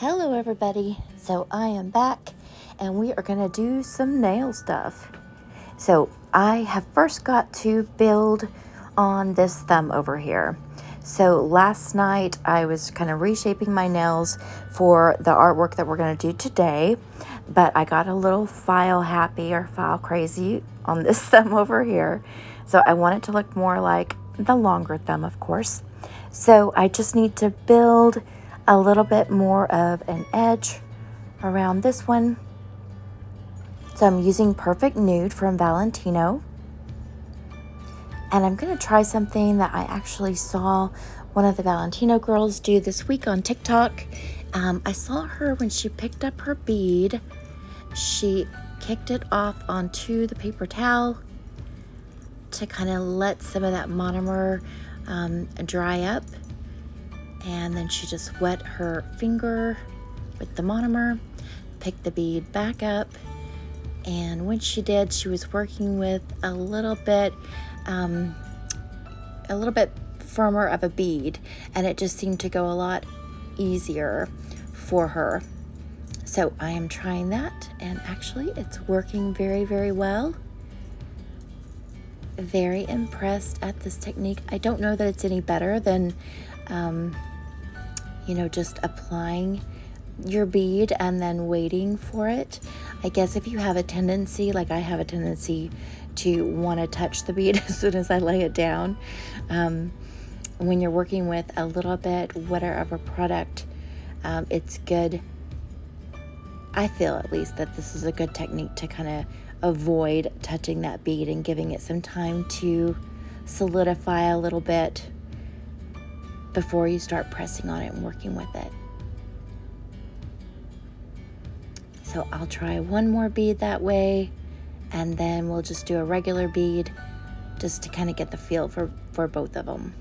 Hello everybody, so I am back and we are gonna do some nail stuff. So I have first got to build on this thumb over here. So last night I was kind of reshaping my nails for the artwork that we're gonna do today, but I got a little file crazy on this thumb over here. So I want it to look more like the longer thumb, of course. So I just need to build a little bit more of an edge around this one. So I'm using Perfect Nude from Valentino. And I'm going to try something that I actually saw one of the Valentino girls do this week on TikTok. I saw her when she picked up her bead. She kicked it off onto the paper towel to kind of let some of that monomer dry up. And then she just wet her finger with the monomer, picked the bead back up, and when she did, she was working with a little bit firmer of a bead, and it just seemed to go a lot easier for her. So I am trying that, and actually it's working very, very well. Very impressed at this technique. I don't know that it's any better than just applying your bead and then waiting for it. I guess if you have a tendency, like I have a tendency to want to touch the bead as soon as I lay it down, when you're working with a little bit wetter of a product, it's good. I feel at least that this is a good technique to kind of avoid touching that bead and giving it some time to solidify a little bit before you start pressing on it and working with it. So I'll try one more bead that way, and then we'll just do a regular bead just to kind of get the feel for both of them.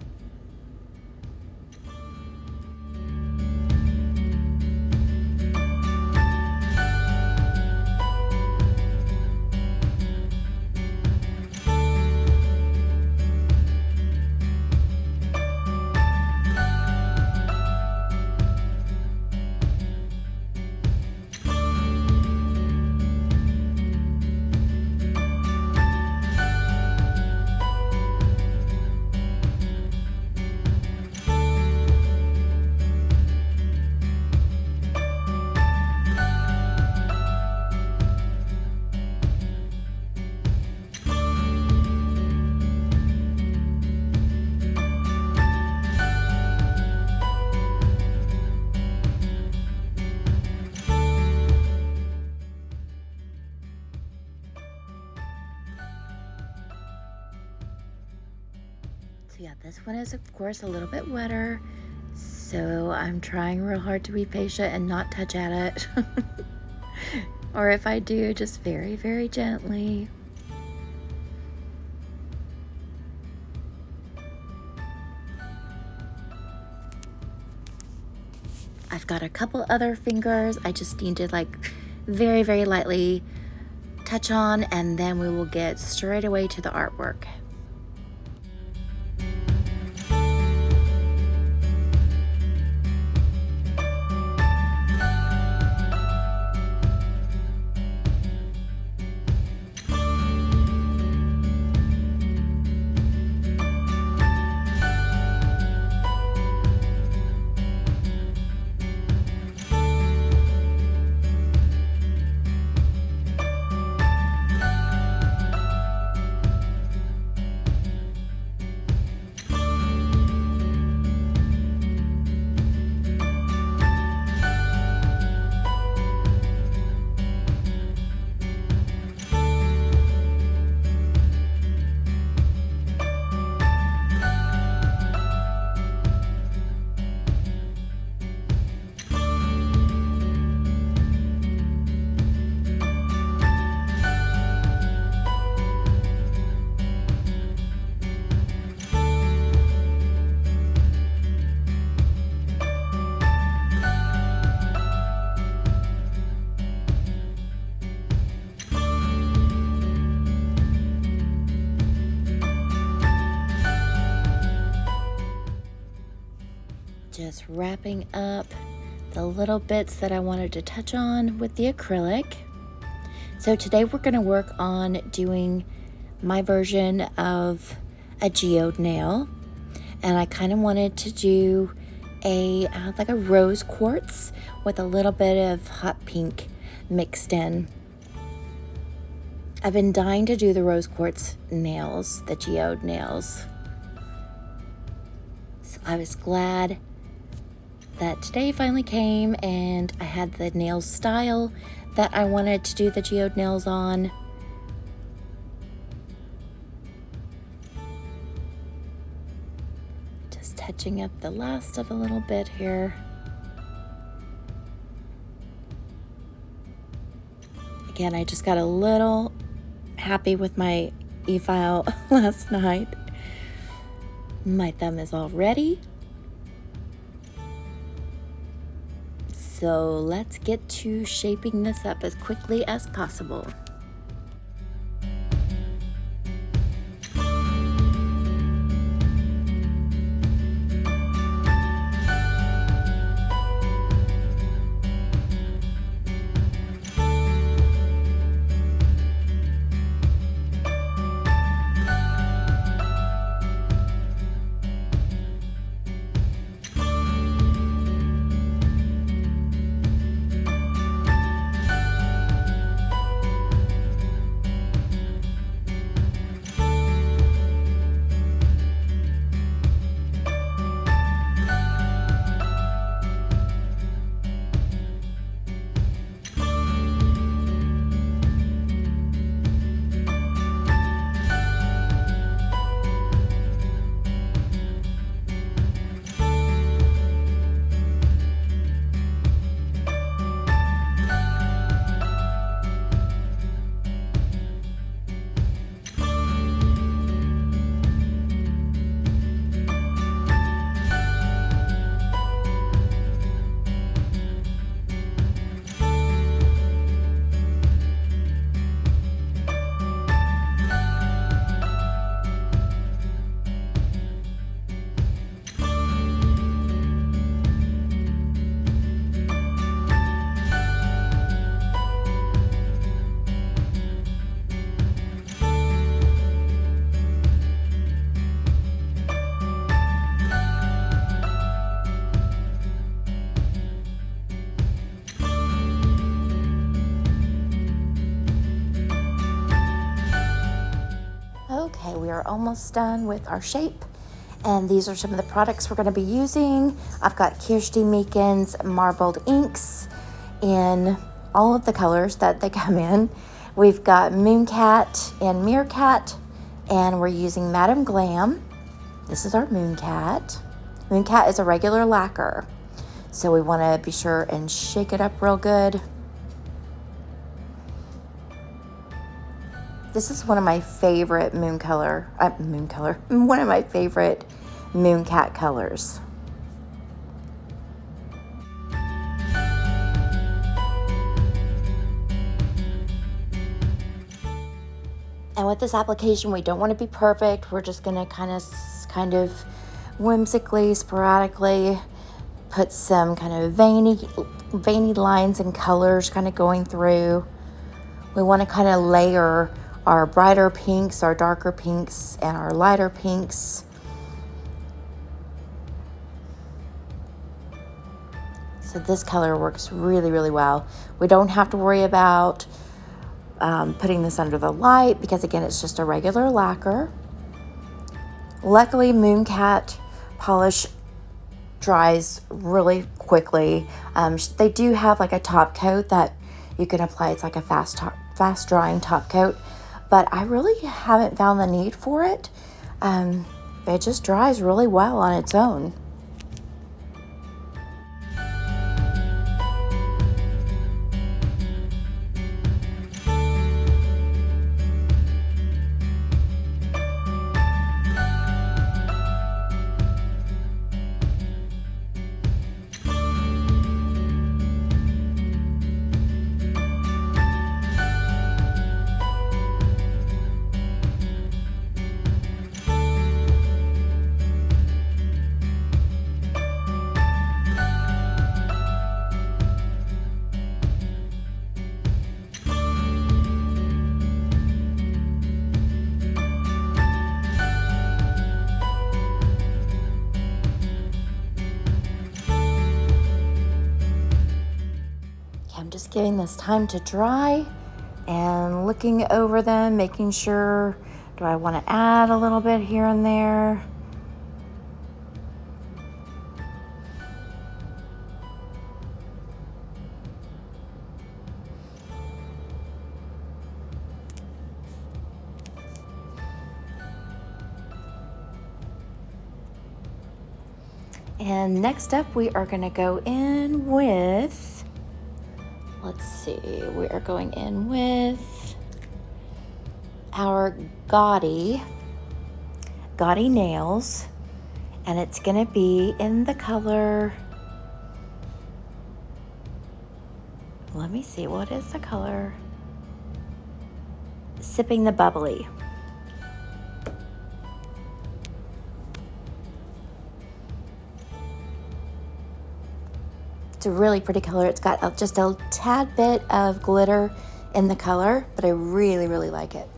So yeah, this one is of course a little bit wetter, so I'm trying real hard to be patient and not touch at it. Or if I do, just very, very gently. I've got a couple other fingers I just need to very, very lightly touch on, and then we will get straight away to the artwork. Just wrapping up the little bits that I wanted to touch on with the acrylic. So today we're going to work on doing my version of a geode nail, and I kind of wanted to do like a rose quartz with a little bit of hot pink mixed in. I've been dying to do the rose quartz nails, the geode nails. So I was glad that today finally came and I had the nail style that I wanted to do the geode nails on. Just touching up the last of a little bit here. Again, I just got a little happy with my e-file last night. My thumb is all ready. So let's get to shaping this up as quickly as possible. Okay, we are almost done with our shape, and these are some of the products we're going to be using. I've got Kirsty Meakin's marbled inks in all of the colors that they come in. We've got Mooncat and Meerkat, and we're using Madam Glam. This is our Mooncat. Mooncat is a regular lacquer, so we want to be sure and shake it up real good. This is one of my favorite one of my favorite Mooncat colors. And with this application, we don't want to be perfect. We're just going to kind of whimsically, sporadically put some kind of veiny lines and colors kind of going through. We want to kind of layer our brighter pinks, our darker pinks, and our lighter pinks. So this color works really, really well. We don't have to worry about putting this under the light because, again, it's just a regular lacquer. Luckily, Mooncat polish dries really quickly. They do have like a top coat that you can apply. It's like a fast drying top coat, but I really haven't found the need for it. It just dries really well on its own. just giving this time to dry and looking over them, making sure, do I want to add a little bit here and there? And next up, we are going to go in with, let's see, we are going in with our Gotti Nails, and it's going to be in the color, let me see, what is the color? Sipping the Bubbly. It's a really pretty color. It's got just a tad bit of glitter in the color, but I really, really like it.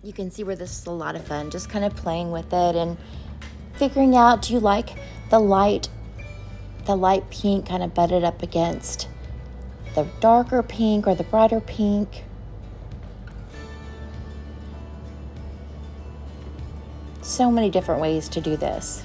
You can see where this is a lot of fun, just kind of playing with it and figuring out, do you like the light pink kind of butted up against the darker pink or the brighter pink? So many different ways to do this.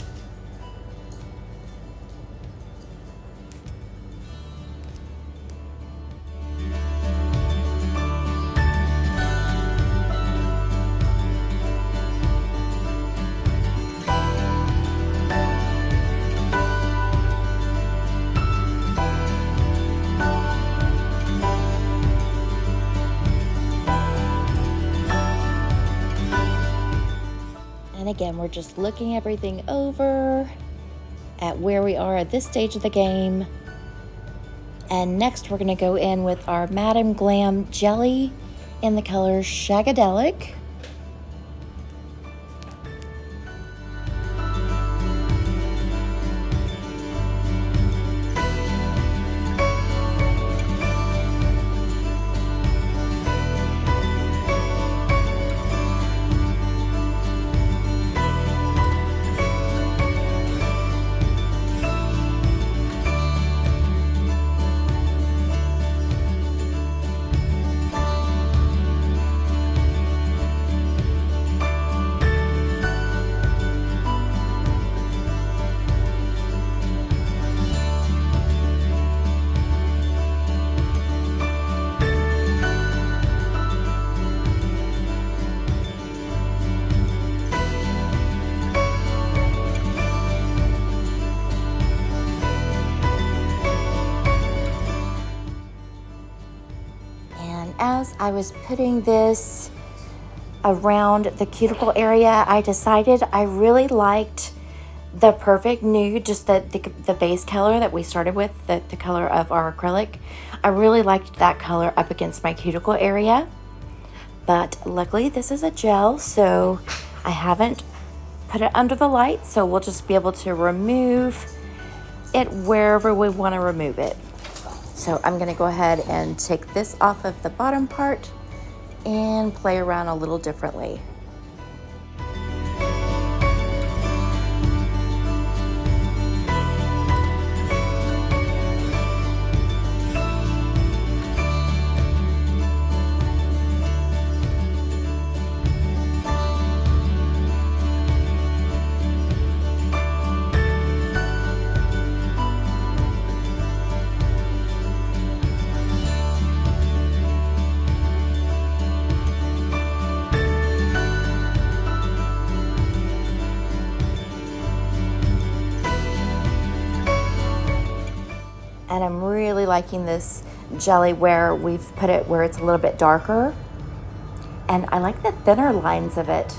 And again, we're just looking everything over at where we are at this stage of the game. And next we're gonna go in with our Madame Glam Jelly in the color Shagadelic. As I was putting this around the cuticle area, I decided I really liked the Perfect Nude, just the base color that we started with, the color of our acrylic. I really liked that color up against my cuticle area, but luckily this is a gel, so I haven't put it under the light, so we'll just be able to remove it wherever we want to remove it. So I'm going to go ahead and take this off of the bottom part and play around a little differently. really liking this jelly where we've put it where it's a little bit darker. And I like the thinner lines of it.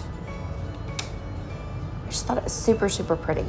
I just thought it was super, super pretty.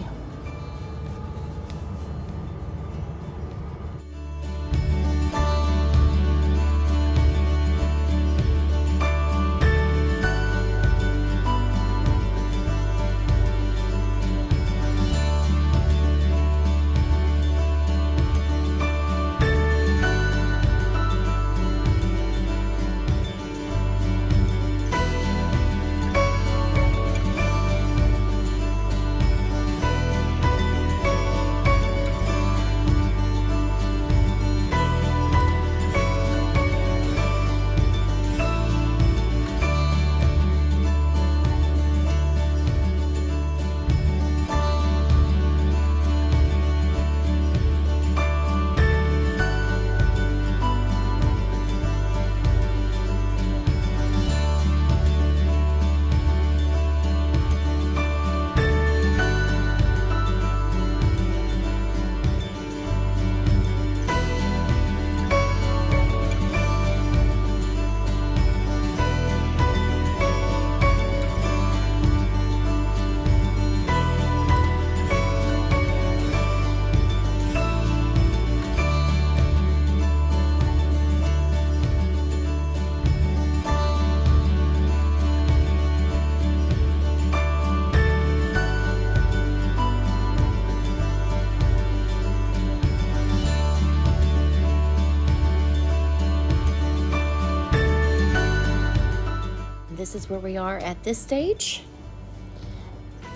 This is where we are at this stage.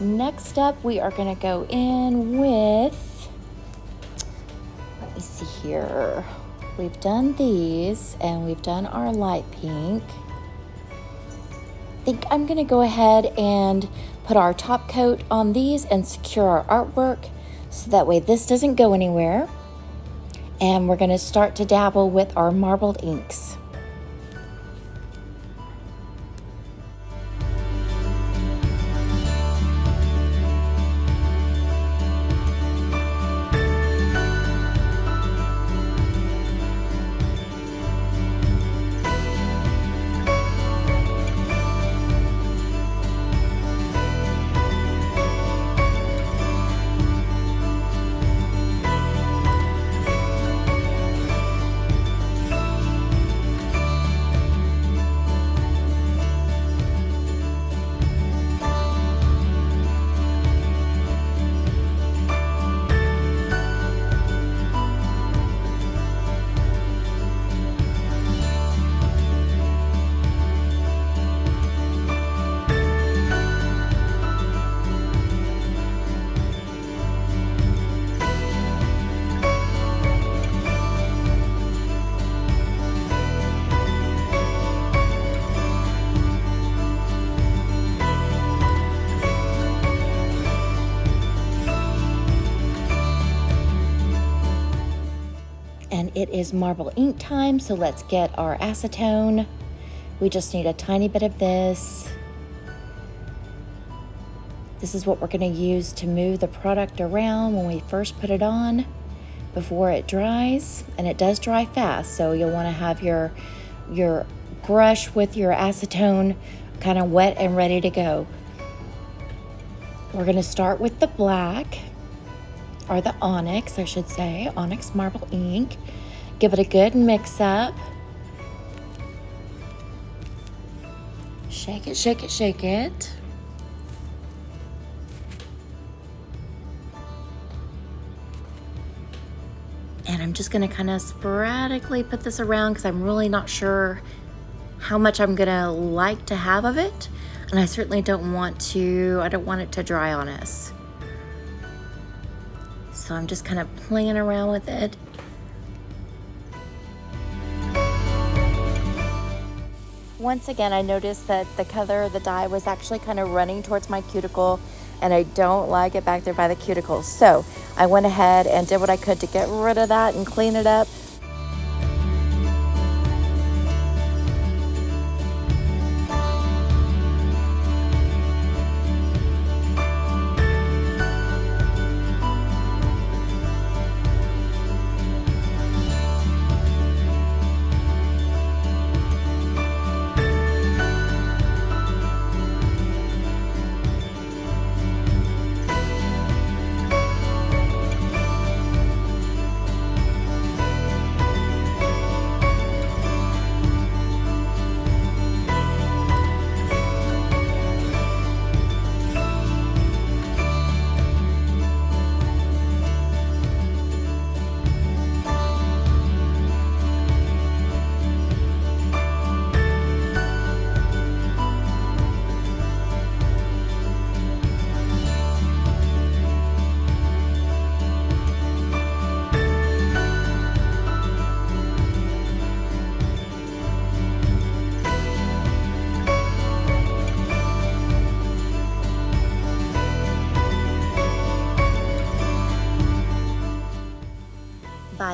Next up, we are going to go in with, let me see here. We've done these and we've done our light pink. I think I'm going to go ahead and put our top coat on these and secure our artwork so that way this doesn't go anywhere. And we're going to start to dabble with our marbled inks. And it is marble ink time, so let's get our acetone. We just need a tiny bit of this. This is what we're going to use to move the product around when we first put it on before it dries. And it does dry fast, so you'll want to have your brush with your acetone kind of wet and ready to go. We're going to start with the black, or the onyx, I should say, onyx marble ink. Give it a good mix up. Shake it, shake it, shake it. And I'm just gonna kind of sporadically put this around because I'm really not sure how much I'm gonna like to have of it. And I certainly don't want it to dry on us. So I'm just kind of playing around with it. Once again, I noticed that the color of the dye was actually kind of running towards my cuticle, and I don't like it back there by the cuticle. So I went ahead and did what I could to get rid of that and clean it up.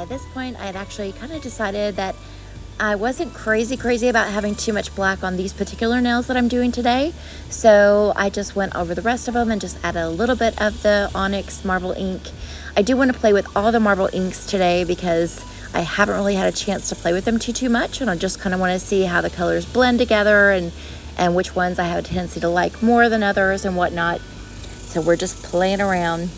by this point, I had actually kind of decided that I wasn't crazy about having too much black on these particular nails that I'm doing today. So I just went over the rest of them and just added a little bit of the onyx marble ink. I do want to play with all the marble inks today because I haven't really had a chance to play with them too much, and I just kind of want to see how the colors blend together and which ones I have a tendency to like more than others and whatnot. So we're just playing around.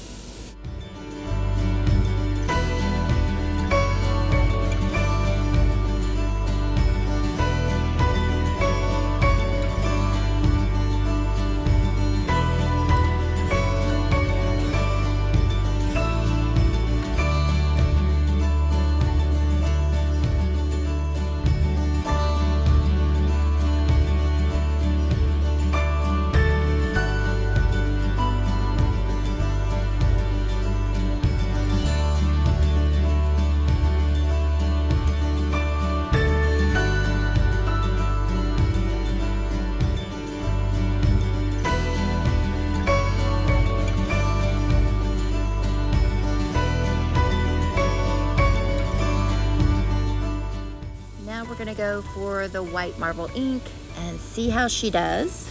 We're gonna go for the white marble ink and see how she does.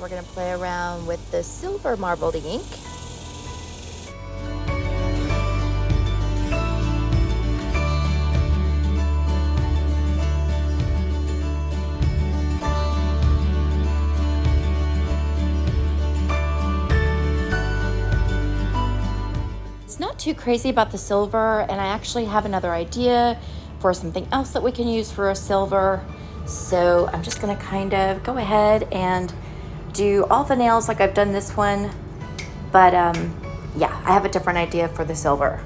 We're going to play around with the silver marbled ink. It's not too crazy about the silver, and I actually have another idea for something else that we can use for a silver. So I'm just going to kind of go ahead and do all the nails like I've done this one, but yeah, I have a different idea for the silver.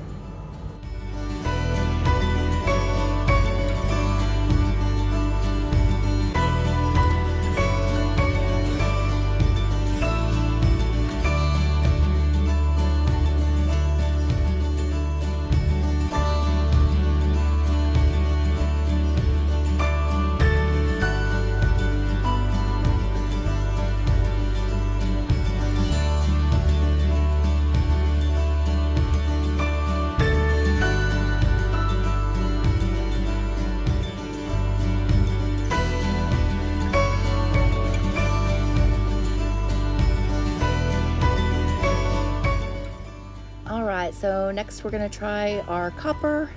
So next we're going to try our copper.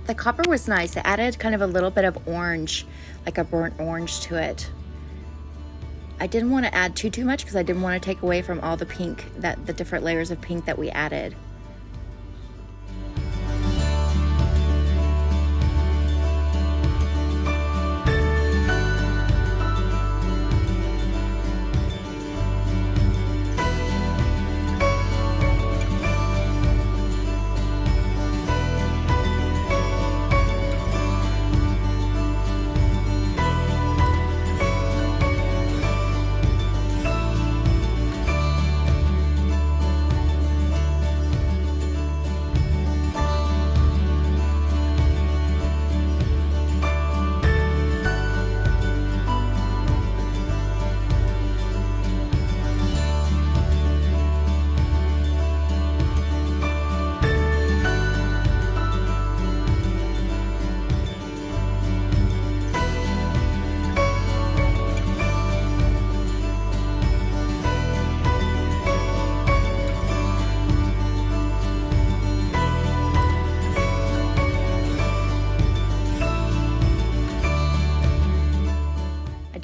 The copper was nice. It added kind of a little bit of orange, like a burnt orange to it. I didn't want to add too much because I didn't want to take away from all the pink, the different layers of pink that we added.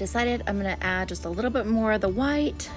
decided I'm gonna add just a little bit more of the white.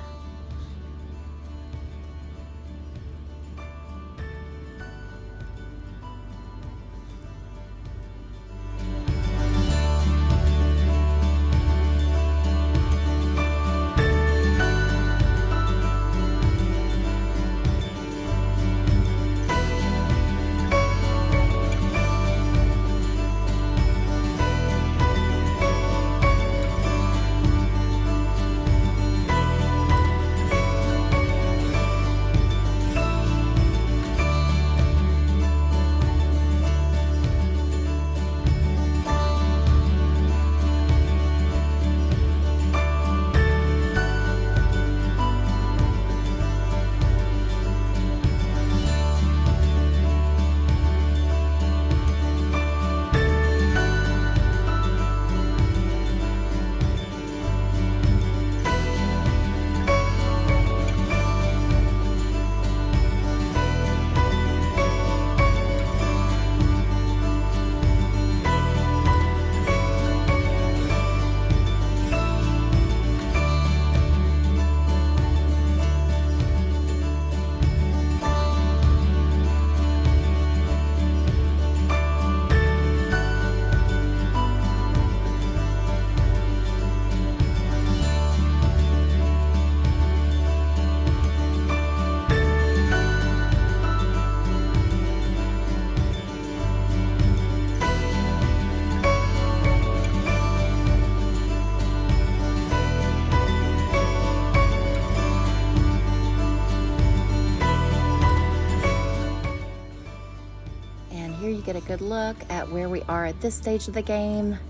Here you get a good look at where we are at this stage of the game.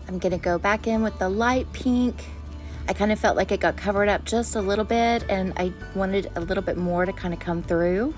I'm gonna go back in with the light pink. I kind of felt like it got covered up just a little bit and I wanted a little bit more to kind of come through.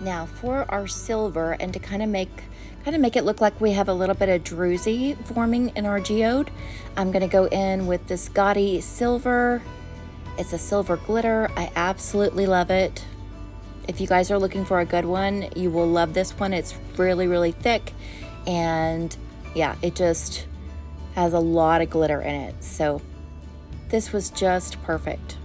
Now for our silver, and to kind of make it look like we have a little bit of druzy forming in our geode, I'm gonna go in with this Gotti silver. It's a silver glitter. I absolutely love it. If you guys are looking for a good one, you will love this one. It's really, really thick, and yeah, it just has a lot of glitter in it. So this was just perfect.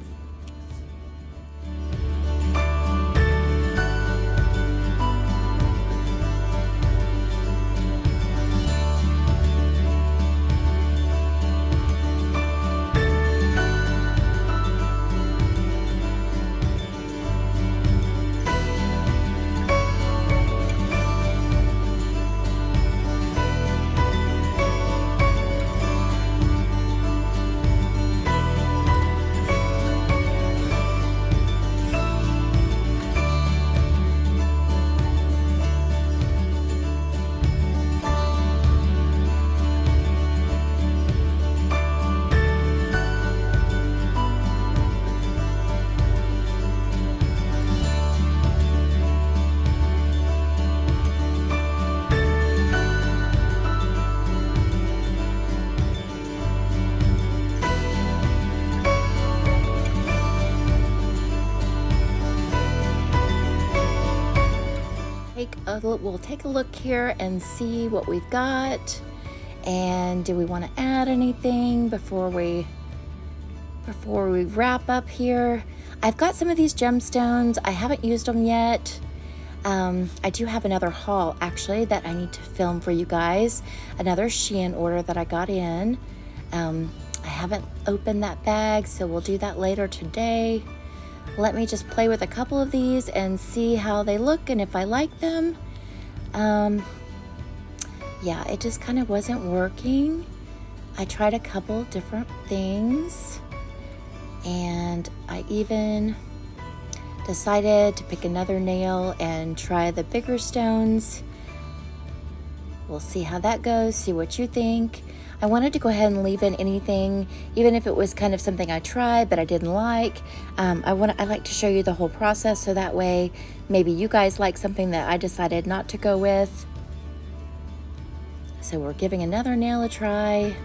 We'll take a look here and see what we've got, and do we want to add anything before we wrap up here. I've got some of these gemstones. I haven't used them yet. I do have another haul actually that I need to film for you guys, another Shein order that I got in. I haven't opened that bag, so we'll do that later today. Let me just play with a couple of these and see how they look and if I like them. Yeah, it just kind of wasn't working. I tried a couple different things, and I even decided to pick another nail and try the bigger stones. We'll see how that goes, see what you think. I wanted to go ahead and leave in anything, even if it was kind of something I tried but I didn't like. I like to show you the whole process, so that way maybe you guys like something that I decided not to go with. So we're giving another nail a try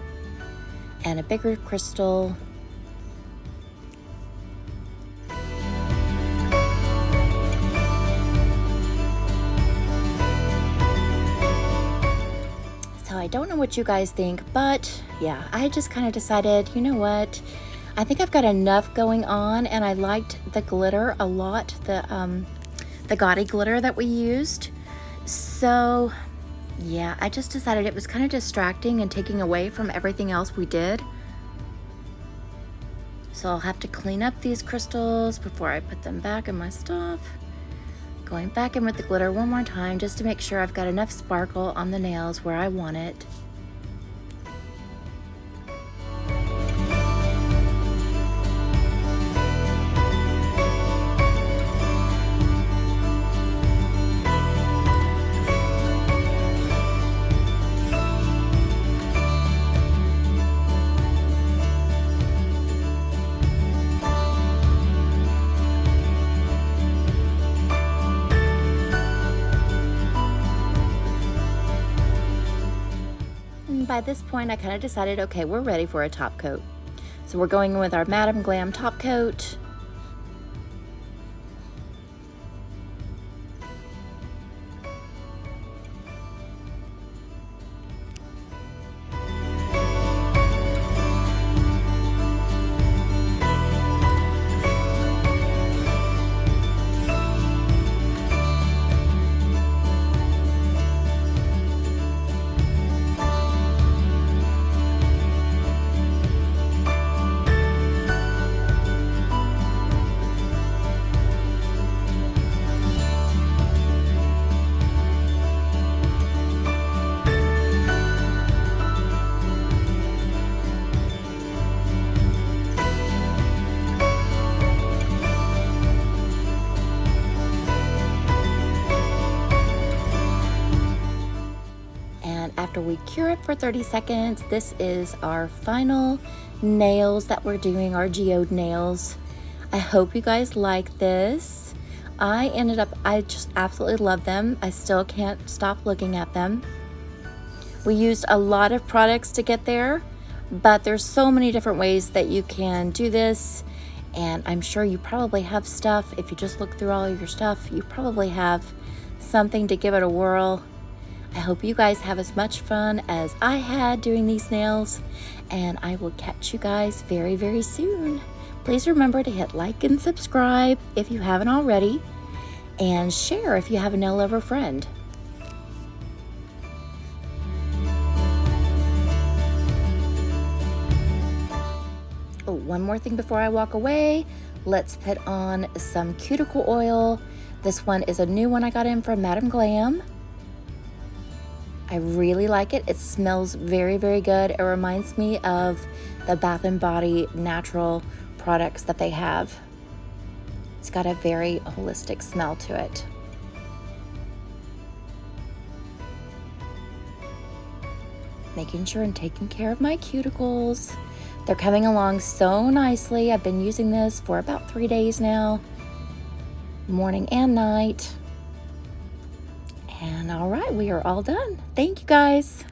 and a bigger crystal. I don't know what you guys think, but yeah, I just kind of decided, you know what, I think I've got enough going on, and I liked the glitter a lot, the Gotti glitter that we used. So yeah, I just decided it was kind of distracting and taking away from everything else we did. So I'll have to clean up these crystals before I put them back in my stuff. Going back in with the glitter one more time just to make sure I've got enough sparkle on the nails where I want it. By this point, I kind of decided, okay, we're ready for a top coat. So we're going with our Madam Glam top coat. After we cure it for 30 seconds, this is our final nails that we're doing, our geode nails. I hope you guys like this. I just absolutely love them. I still can't stop looking at them. We used a lot of products to get there, but there's so many different ways that you can do this. And I'm sure you probably have stuff. If you just look through all of your stuff, you probably have something to give it a whirl. I hope you guys have as much fun as I had doing these nails, and I will catch you guys very, very soon. Please remember to hit like and subscribe if you haven't already, and share if you have a nail lover friend. Oh, one more thing before I walk away. Let's put on some cuticle oil. This one is a new one I got in from Madam Glam. I really like it. It smells very, very good. It reminds me of the Bath & Body natural products that they have. It's got a very holistic smell to it. Making sure and taking care of my cuticles. They're coming along so nicely. I've been using this for about 3 days now, morning and night. And all right, we are all done. Thank you guys.